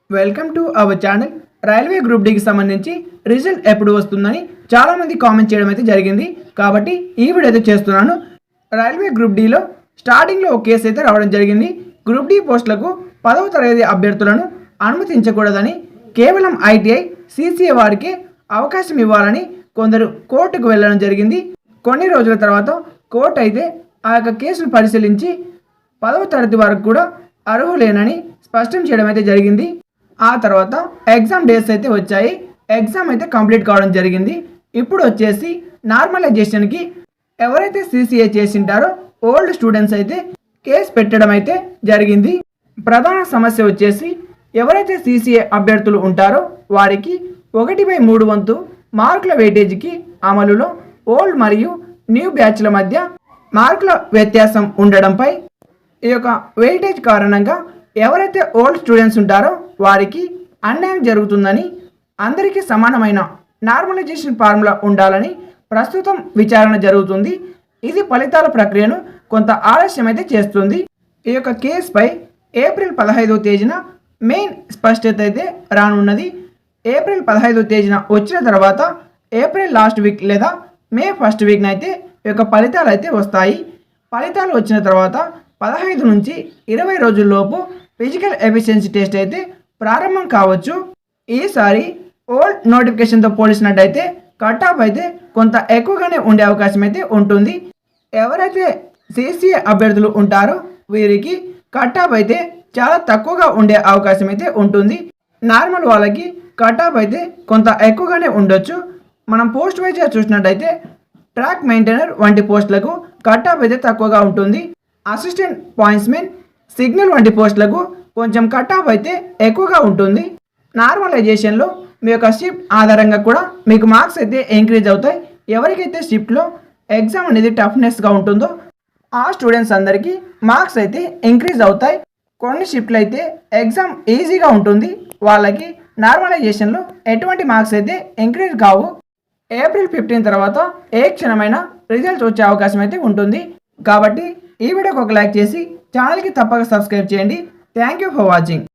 Welcome to our channel. Railway group డీకి సంబంధించి result ఎప్పుడు వస్తుందని చాలామంది కామెంట్ చేయడం అయితే జరిగింది. కాబట్టి ఈ వీడియో అయితే చేస్తున్నాను. రైల్వే గ్రూప్ డీలో స్టార్టింగ్లో ఒక కేసు అయితే రావడం జరిగింది. గ్రూప్ డి పోస్టులకు 10వ తరగతి అభ్యర్థులను అనుమతించకూడదని, కేవలం ఐటీఐ సిసిఏ వారికి అవకాశం ఇవ్వాలని కొందరు కోర్టుకు వెళ్ళడం జరిగింది. కొన్ని రోజుల తర్వాత కోర్టు అయితే ఆ యొక్క కేసును పరిశీలించి 10వ తరగతి వరకు కూడా అర్హులేనని స్పష్టం చేయడం అయితే జరిగింది. ఆ తర్వాత ఎగ్జామ్ డేస్ అయితే వచ్చాయి. ఎగ్జామ్ అయితే కంప్లీట్ కావడం జరిగింది. ఇప్పుడు వచ్చేసి నార్మలైజేషన్కి ఎవరైతే సిసిఏ చేసింటారో ఓల్డ్ స్టూడెంట్స్ అయితే కేసు పెట్టడం అయితే జరిగింది. ప్రధాన సమస్య వచ్చేసి ఎవరైతే సిసిఏ అభ్యర్థులు ఉంటారో వారికి 1/3 వంతు మార్కుల వెయిటేజీకి అమలులో ఓల్డ్ మరియు న్యూ బ్యాచ్ల మధ్య మార్కుల వ్యత్యాసం ఉండడంపై ఈ యొక్క వెయిటేజ్ కారణంగా ఎవరైతే ఓల్డ్ స్టూడెంట్స్ ఉంటారో వారికి అన్యాయం జరుగుతుందని, అందరికీ సమానమైన నార్మలైజేషన్ ఫార్ములా ఉండాలని ప్రస్తుతం విచారణ జరుగుతుంది. ఇది ఫలితాల ప్రక్రియను కొంత ఆలస్యం అయితే చేస్తుంది. ఈ యొక్క కేసుపై ఏప్రిల్ 15వ తేదీన మెయిన్ స్పష్టత అయితే రానున్నది. ఏప్రిల్ 15వ తేదీన వచ్చిన తర్వాత ఏప్రిల్ లాస్ట్ వీక్ లేదా మే ఫస్ట్ వీక్న అయితే ఈ యొక్క ఫలితాలు అయితే వస్తాయి. ఫలితాలు వచ్చిన తర్వాత 15 నుంచి 20 రోజుల్లోపు ఫిజికల్ ఎఫిషియన్సీ టెస్ట్ అయితే ప్రారంభం కావచ్చు. ఈసారి ఓల్డ్ నోటిఫికేషన్తో పోల్చినట్టయితే కట్ ఆఫ్ అయితే కొంత ఎక్కువగానే ఉండే అవకాశం అయితే ఉంటుంది. ఎవరైతే సిసిఏ అభ్యర్థులు ఉంటారో వీరికి కట్ ఆఫ్ అయితే చాలా తక్కువగా ఉండే అవకాశం అయితే ఉంటుంది. నార్మల్ వాళ్ళకి కట్ ఆఫ్ అయితే కొంత ఎక్కువగానే ఉండొచ్చు. మనం పోస్ట్ వైజ్గా చూసినట్టయితే ట్రాక్ మెయింటైనర్ వంటి పోస్టులకు కట్ ఆఫ్ అయితే తక్కువగా ఉంటుంది. అసిస్టెంట్ పాయింట్స్మెన్, సిగ్నల్ వంటి పోస్టులకు కొంచెం కట్ ఆఫ్ అయితే ఎక్కువగా ఉంటుంది. నార్మలైజేషన్లో మీ యొక్క షిఫ్ట్ ఆధారంగా కూడా మీకు మార్క్స్ అయితే ఇంక్రీజ్ అవుతాయి. ఎవరికైతే షిఫ్ట్లో ఎగ్జామ్ అనేది టఫ్నెస్గా ఉంటుందో ఆ స్టూడెంట్స్ అందరికీ మార్క్స్ అయితే ఇంక్రీజ్ అవుతాయి. కొన్ని షిఫ్ట్లు అయితే ఎగ్జామ్ ఈజీగా ఉంటుంది, వాళ్ళకి నార్మలైజేషన్లో ఎటువంటి మార్క్స్ అయితే ఇంక్రీజ్ కావు. ఏప్రిల్ 15 తర్వాత ఏ క్షణమైన రిజల్ట్స్ వచ్చే అవకాశం అయితే ఉంటుంది. కాబట్టి ఈ వీడియోకి ఒక లైక్ చేసి ఛానల్కి తప్పక సబ్స్క్రైబ్ చేయండి. Thank you for watching.